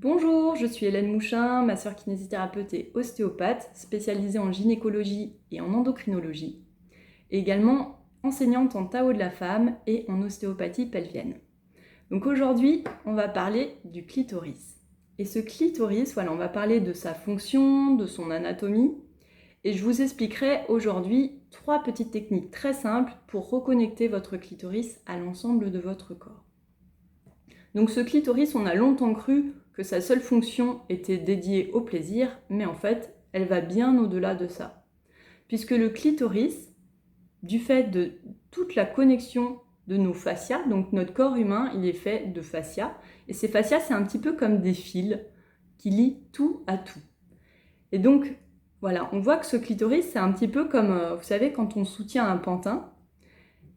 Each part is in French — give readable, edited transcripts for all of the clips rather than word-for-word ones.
Bonjour, je suis Hélène Mouchin, masseur kinésithérapeute et ostéopathe, spécialisée en gynécologie et en endocrinologie, et également enseignante en Tao de la femme et en ostéopathie pelvienne. Donc aujourd'hui, on va parler du clitoris. Et ce clitoris, voilà, on va parler de sa fonction, de son anatomie, et je vous expliquerai aujourd'hui 3 petites techniques très simples pour reconnecter votre clitoris à l'ensemble de votre corps. Donc ce clitoris, on a longtemps cru que sa seule fonction était dédiée au plaisir, mais en fait, elle va bien au-delà de ça. Puisque le clitoris, du fait de toute la connexion de nos fascias, donc notre corps humain, il est fait de fascias, et ces fascias, c'est un petit peu comme des fils qui lient tout à tout. Et donc, voilà, on voit que ce clitoris, c'est un petit peu comme, vous savez, quand on soutient un pantin,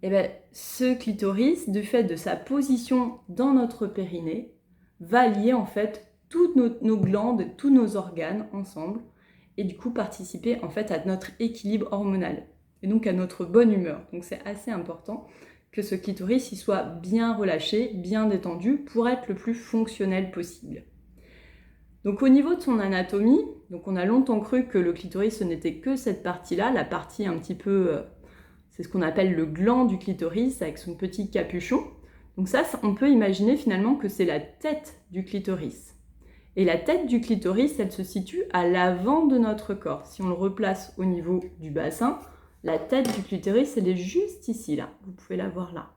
et bien, ce clitoris, du fait de sa position dans notre périnée, va lier en fait toutes nos glandes, tous nos organes ensemble, et du coup participer en fait à notre équilibre hormonal, et donc à notre bonne humeur. Donc c'est assez important que ce clitoris il soit bien relâché, bien détendu, pour être le plus fonctionnel possible. Donc au niveau de son anatomie, donc on a longtemps cru que le clitoris ce n'était que cette partie-là, la partie un petit peu... c'est ce qu'on appelle le gland du clitoris avec son petit capuchon. Donc ça, on peut imaginer finalement que c'est la tête du clitoris. Et la tête du clitoris, elle se situe à l'avant de notre corps. Si on le replace au niveau du bassin, la tête du clitoris, elle est juste ici, là. Vous pouvez la voir là.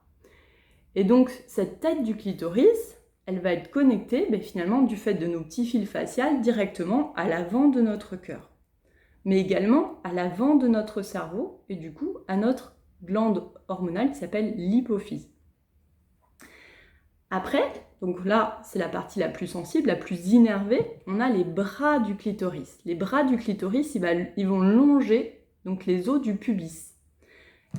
Et donc, cette tête du clitoris, elle va être connectée, finalement, du fait de nos petits fils faciaux, directement à l'avant de notre cœur, mais également à l'avant de notre cerveau et du coup à notre glande hormonale qui s'appelle l'hypophyse. Après, donc là c'est la partie la plus sensible, la plus innervée, on a les bras du clitoris. Les bras du clitoris, ils vont longer donc les os du pubis.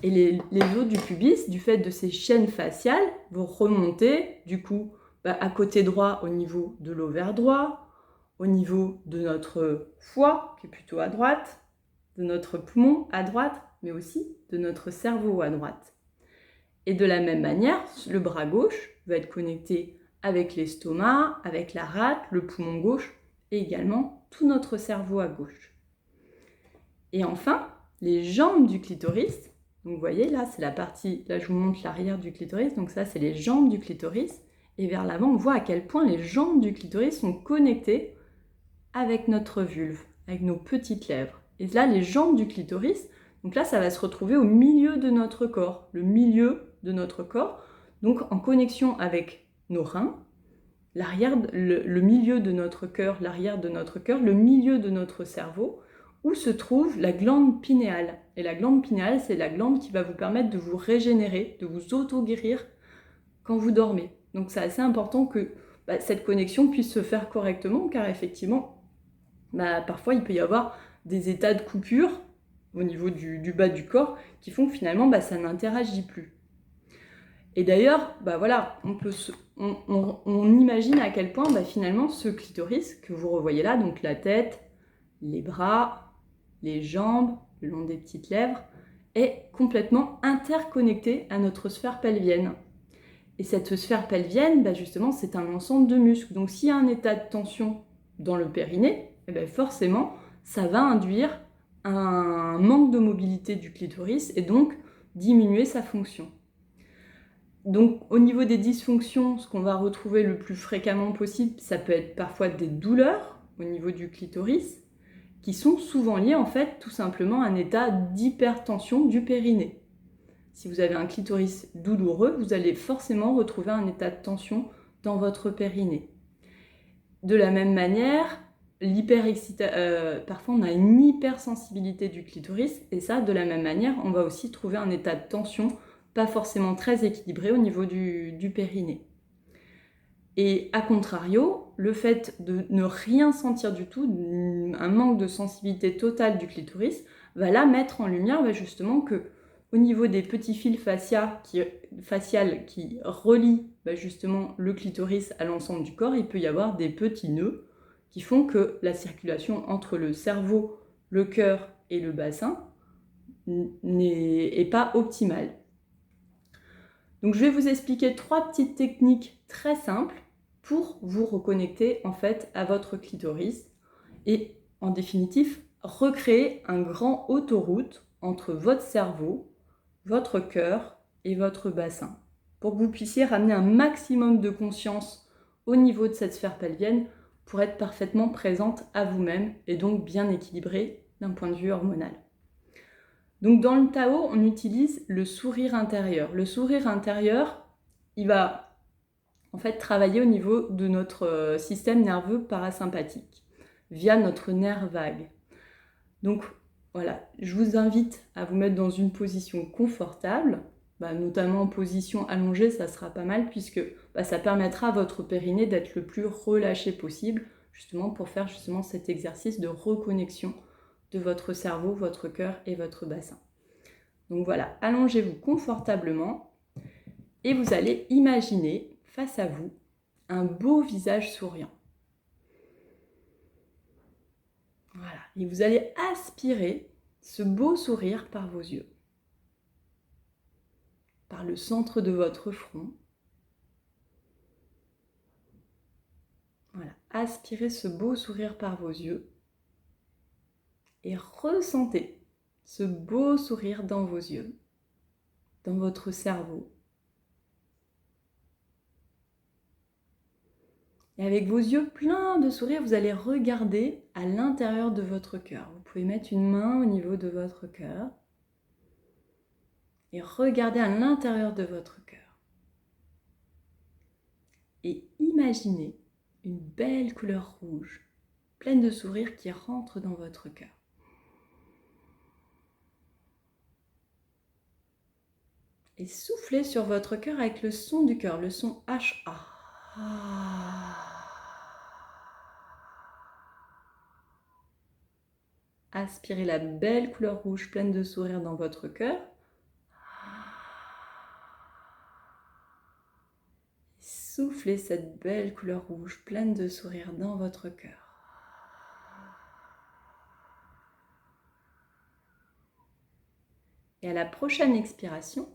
Et les os du pubis, du fait de ces chaînes faciales, vont remonter du coup à côté droit au niveau de l'ovaire droit, au niveau de notre foie qui est plutôt à droite, de notre poumon à droite, mais aussi de notre cerveau à droite. Et de la même manière, le bras gauche va être connecté avec l'estomac, avec la rate, le poumon gauche et également tout notre cerveau à gauche. Et enfin, les jambes du clitoris, donc vous voyez là, c'est la partie, là je vous montre l'arrière du clitoris, donc ça c'est les jambes du clitoris, et vers l'avant on voit à quel point les jambes du clitoris sont connectées avec notre vulve, avec nos petites lèvres. Et là, les jambes du clitoris, donc là, ça va se retrouver au milieu de notre corps, le milieu de notre corps, donc en connexion avec nos reins, le milieu de notre cœur, l'arrière de notre cœur, le milieu de notre cerveau, où se trouve la glande pinéale. Et la glande pinéale, c'est la glande qui va vous permettre de vous régénérer, de vous auto-guérir quand vous dormez. Donc c'est assez important que cette connexion puisse se faire correctement, car effectivement, parfois il peut y avoir des états de coupure au niveau du bas du corps qui font que finalement ça n'interagit plus. Et d'ailleurs, voilà, on imagine à quel point finalement ce clitoris que vous revoyez là, donc la tête, les bras, les jambes, le long des petites lèvres, est complètement interconnecté à notre sphère pelvienne. Et cette sphère pelvienne, justement, c'est un ensemble de muscles. Donc s'il y a un état de tension dans le périnée, forcément, ça va induire un manque de mobilité du clitoris et donc diminuer sa fonction. Donc au niveau des dysfonctions, ce qu'on va retrouver le plus fréquemment possible, ça peut être parfois des douleurs au niveau du clitoris, qui sont souvent liées en fait tout simplement à un état d'hypertension du périnée. Si vous avez un clitoris douloureux, vous allez forcément retrouver un état de tension dans votre périnée. De la même manière, parfois on a une hypersensibilité du clitoris, et ça, de la même manière, on va aussi trouver un état de tension pas forcément très équilibré au niveau du périnée. Et à contrario, le fait de ne rien sentir du tout, un manque de sensibilité totale du clitoris, va là mettre en lumière justement que au niveau des petits fils faciales qui relient justement le clitoris à l'ensemble du corps, il peut y avoir des petits nœuds qui font que la circulation entre le cerveau, le cœur et le bassin n'est pas optimale. Donc je vais vous expliquer 3 petites techniques très simples pour vous reconnecter en fait à votre clitoris et en définitive recréer un grand autoroute entre votre cerveau, votre cœur et votre bassin pour que vous puissiez ramener un maximum de conscience au niveau de cette sphère pelvienne pour être parfaitement présente à vous-même et donc bien équilibrée d'un point de vue hormonal. Donc dans le Tao, on utilise le sourire intérieur. Le sourire intérieur, il va en fait travailler au niveau de notre système nerveux parasympathique via notre nerf vague. Donc voilà, je vous invite à vous mettre dans une position confortable, notamment en position allongée, ça sera pas mal puisque ça permettra à votre périnée d'être le plus relâché possible, justement pour faire justement cet exercice de reconnexion de votre cerveau, votre cœur et votre bassin. Donc voilà, allongez-vous confortablement et vous allez imaginer face à vous un beau visage souriant. Voilà, et vous allez aspirer ce beau sourire par vos yeux, par le centre de votre front. Voilà, aspirez ce beau sourire par vos yeux et ressentez ce beau sourire dans vos yeux, dans votre cerveau. Et avec vos yeux pleins de sourire, vous allez regarder à l'intérieur de votre cœur. Vous pouvez mettre une main au niveau de votre cœur et regarder à l'intérieur de votre cœur. Et imaginez une belle couleur rouge, pleine de sourire qui rentre dans votre cœur. Et soufflez sur votre cœur avec le son du cœur, le son HA. Aspirez la belle couleur rouge pleine de sourire dans votre cœur. Soufflez cette belle couleur rouge pleine de sourire dans votre cœur. Et à la prochaine expiration,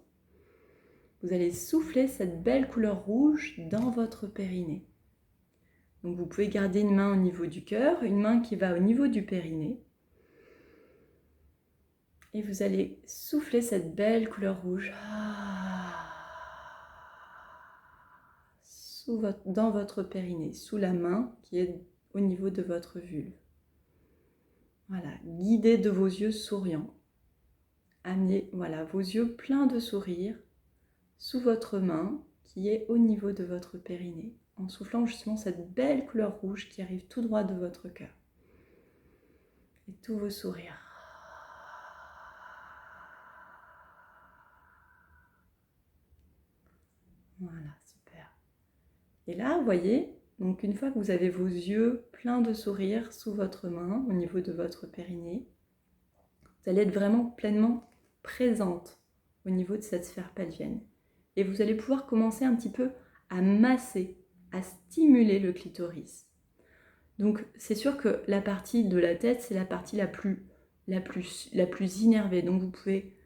vous allez souffler cette belle couleur rouge dans votre périnée. Donc vous pouvez garder une main au niveau du cœur, une main qui va au niveau du périnée. Et vous allez souffler cette belle couleur rouge dans votre périnée, sous la main qui est au niveau de votre vulve. Voilà, guidez de vos yeux souriants. Amenez vos yeux pleins de sourire sous votre main qui est au niveau de votre périnée, en soufflant justement cette belle couleur rouge qui arrive tout droit de votre cœur. Et tous vos sourires. Voilà, super. Et là, vous voyez, donc une fois que vous avez vos yeux pleins de sourire sous votre main, au niveau de votre périnée, vous allez être vraiment pleinement présente au niveau de cette sphère pelvienne. Et vous allez pouvoir commencer un petit peu à masser, à stimuler le clitoris. Donc c'est sûr que la partie de la tête, c'est la partie la plus innervée. Donc vous pouvez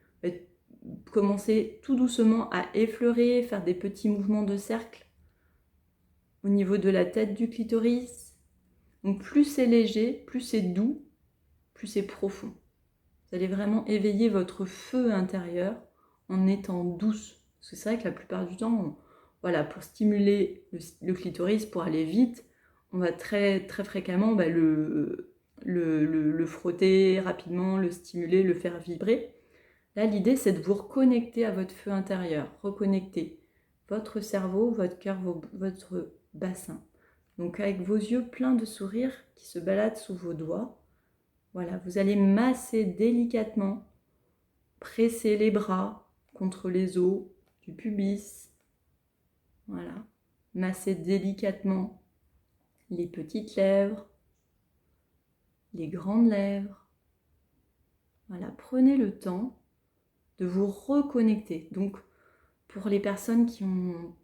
commencer tout doucement à effleurer, faire des petits mouvements de cercle au niveau de la tête du clitoris. Donc plus c'est léger, plus c'est doux, plus c'est profond. Vous allez vraiment éveiller votre feu intérieur en étant douce. Parce que c'est vrai que la plupart du temps, pour stimuler le clitoris, pour aller vite, on va très, très fréquemment le frotter rapidement, le stimuler, le faire vibrer. Là, l'idée, c'est de vous reconnecter à votre feu intérieur, reconnecter votre cerveau, votre cœur, votre bassin. Donc avec vos yeux pleins de sourire qui se baladent sous vos doigts, voilà, vous allez masser délicatement, presser les bras contre les os du pubis. Voilà, masser délicatement les petites lèvres, les grandes lèvres. Voilà, prenez le temps de vous reconnecter. Donc, pour les personnes qui ont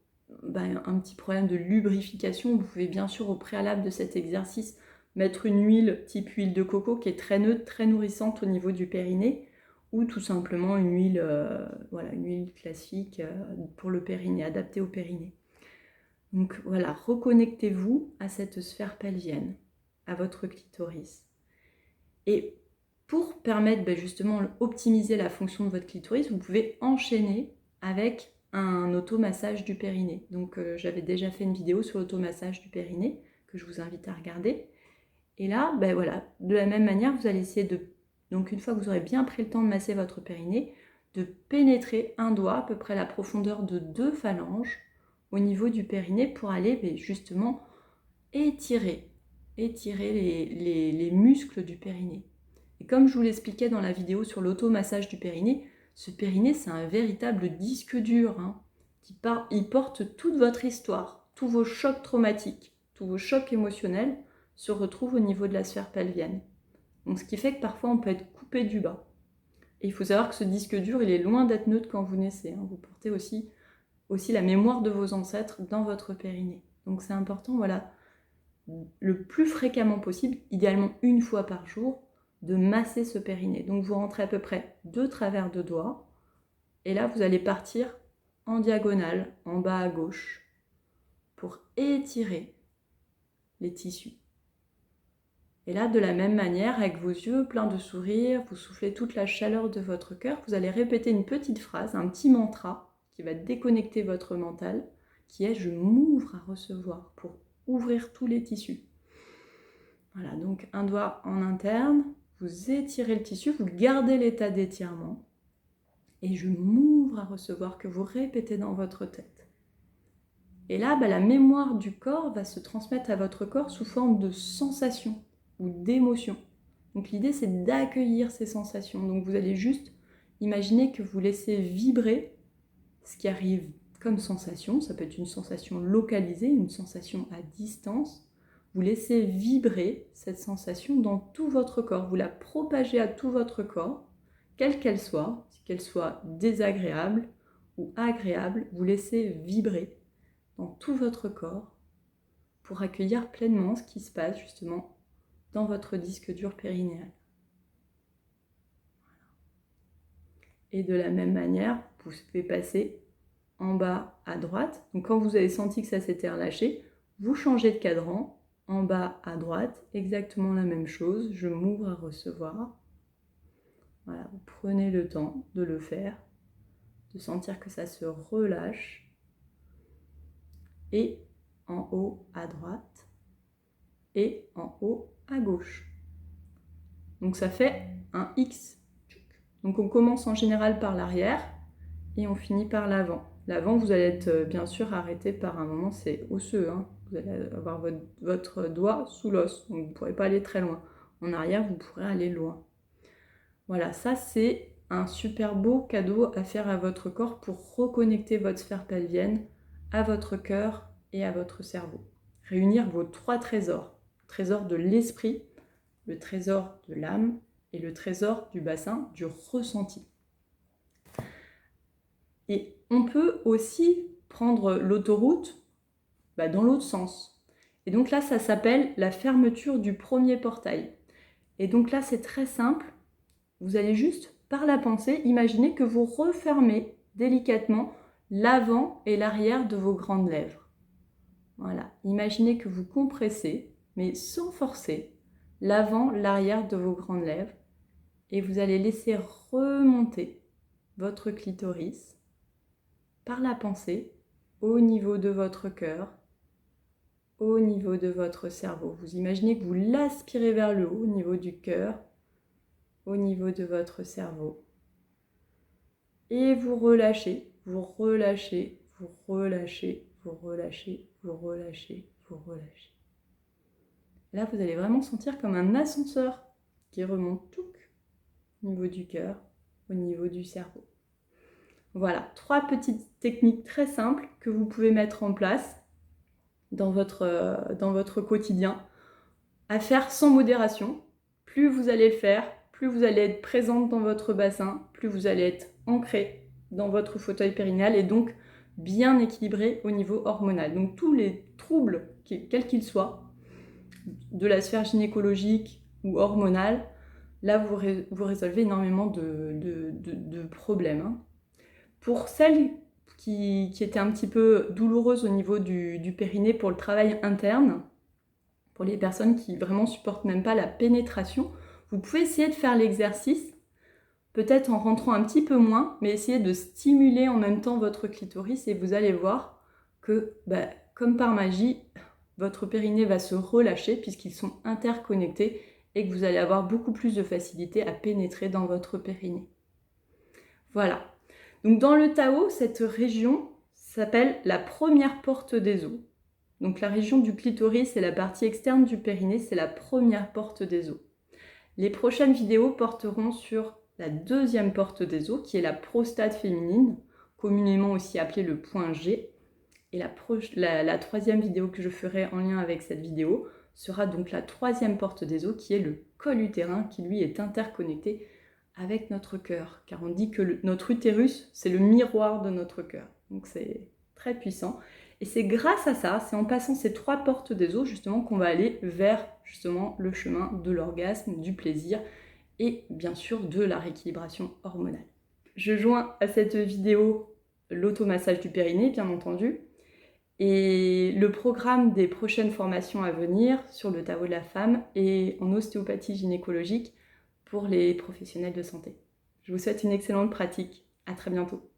un petit problème de lubrification, vous pouvez bien sûr au préalable de cet exercice mettre une huile type huile de coco qui est très neutre, très nourrissante au niveau du périnée, ou tout simplement une huile, une huile classique pour le périnée, adaptée au périnée. Donc voilà, reconnectez-vous à cette sphère pelvienne, à votre clitoris. Et pour permettre justement d'optimiser la fonction de votre clitoris, vous pouvez enchaîner avec un automassage du périnée. Donc j'avais déjà fait une vidéo sur l'automassage du périnée que je vous invite à regarder. Et là, voilà, de la même manière, vous allez essayer de, donc une fois que vous aurez bien pris le temps de masser votre périnée, de pénétrer un doigt à peu près la profondeur de 2 phalanges au niveau du périnée pour aller justement étirer les muscles du périnée. Et comme je vous l'expliquais dans la vidéo sur l'automassage du périnée, ce périnée c'est un véritable disque dur il porte toute votre histoire, tous vos chocs traumatiques, tous vos chocs émotionnels se retrouvent au niveau de la sphère pelvienne. Donc ce qui fait que parfois on peut être coupé du bas. Et il faut savoir que ce disque dur, il est loin d'être neutre quand vous naissez. Vous portez aussi la mémoire de vos ancêtres dans votre périnée. Donc c'est important, voilà, le plus fréquemment possible, idéalement 1 fois par jour, de masser ce périnée. Donc vous rentrez à peu près 2 travers de doigts, et là vous allez partir en diagonale, en bas à gauche, pour étirer les tissus. Et là, de la même manière, avec vos yeux pleins de sourire, vous soufflez toute la chaleur de votre cœur, vous allez répéter une petite phrase, un petit mantra qui va déconnecter votre mental, qui est « je m'ouvre à recevoir » pour ouvrir tous les tissus. Voilà, donc un doigt en interne, vous étirez le tissu, vous gardez l'état d'étirement, et je m'ouvre à recevoir, que vous répétez dans votre tête. Et là, la mémoire du corps va se transmettre à votre corps sous forme de sensations ou d'émotions. Donc l'idée, c'est d'accueillir ces sensations. Donc vous allez juste imaginer que vous laissez vibrer ce qui arrive comme sensation. Ça peut être une sensation localisée, une sensation à distance. Vous laissez vibrer cette sensation dans tout votre corps. Vous la propagez à tout votre corps, quelle qu'elle soit désagréable ou agréable. Vous laissez vibrer dans tout votre corps pour accueillir pleinement ce qui se passe justement dans votre disque dur périnéal. Et de la même manière, vous pouvez passer en bas à droite. Donc quand vous avez senti que ça s'était relâché, vous changez de cadran. En bas à droite, exactement la même chose. Je m'ouvre à recevoir. Voilà, vous prenez le temps de le faire, de sentir que ça se relâche. Et en haut à droite et en haut à gauche. Donc ça fait un X. Donc on commence en général par l'arrière et on finit par l'avant. L'avant, vous allez être bien sûr arrêté par un moment, c'est osseux. Vous allez avoir votre doigt sous l'os, donc vous ne pourrez pas aller très loin. En arrière, vous pourrez aller loin. Voilà, ça c'est un super beau cadeau à faire à votre corps pour reconnecter votre sphère pelvienne à votre cœur et à votre cerveau. Réunir vos 3 trésors. Le trésor de l'esprit, le trésor de l'âme et le trésor du bassin, du ressenti. Et on peut aussi prendre l'autoroute dans l'autre sens. Et donc là, ça s'appelle la fermeture du premier portail. Et donc là, c'est très simple. Vous allez juste, par la pensée, imaginer que vous refermez délicatement l'avant et l'arrière de vos grandes lèvres. Voilà, imaginez que vous compressez, mais sans forcer, l'avant, l'arrière de vos grandes lèvres. Et vous allez laisser remonter votre clitoris par la pensée au niveau de votre cœur, au niveau de votre cerveau. Vous imaginez que vous l'aspirez vers le haut, au niveau du cœur, au niveau de votre cerveau. Et vous relâchez, vous relâchez, vous relâchez, vous relâchez, vous relâchez, vous relâchez. Là, vous allez vraiment sentir comme un ascenseur qui remonte tout au niveau du cœur, au niveau du cerveau. Voilà, 3 petites techniques très simples que vous pouvez mettre en place dans votre quotidien, à faire sans modération. Plus vous allez le faire, plus vous allez être présente dans votre bassin, plus vous allez être ancré dans votre fauteuil périnéal et donc bien équilibré au niveau hormonal. Donc tous les troubles, quels qu'ils soient, de la sphère gynécologique ou hormonale, là vous résolvez énormément de problèmes. Pour celles qui était un petit peu douloureuse au niveau du périnée pour le travail interne, pour les personnes qui vraiment supportent même pas la pénétration, vous pouvez essayer de faire l'exercice, peut-être en rentrant un petit peu moins, mais essayez de stimuler en même temps votre clitoris et vous allez voir que, comme par magie, votre périnée va se relâcher puisqu'ils sont interconnectés et que vous allez avoir beaucoup plus de facilité à pénétrer dans votre périnée. Voilà. Donc dans le Tao, cette région s'appelle la première porte des os. Donc la région du clitoris et la partie externe du périnée, c'est la première porte des os. Les prochaines vidéos porteront sur la deuxième porte des os, qui est la prostate féminine, communément aussi appelée le point G. Et la troisième vidéo que je ferai en lien avec cette vidéo sera donc la troisième porte des os, qui est le col utérin, qui lui est interconnecté avec notre cœur. Car on dit que notre utérus, c'est le miroir de notre cœur. Donc c'est très puissant. Et c'est grâce à ça, c'est en passant ces trois portes des os, justement, qu'on va aller vers, justement, le chemin de l'orgasme, du plaisir et, bien sûr, de la rééquilibration hormonale. Je joins à cette vidéo l'automassage du périnée, bien entendu, et le programme des prochaines formations à venir sur le Tao de la femme et en ostéopathie gynécologique pour les professionnels de santé. Je vous souhaite une excellente pratique. À très bientôt.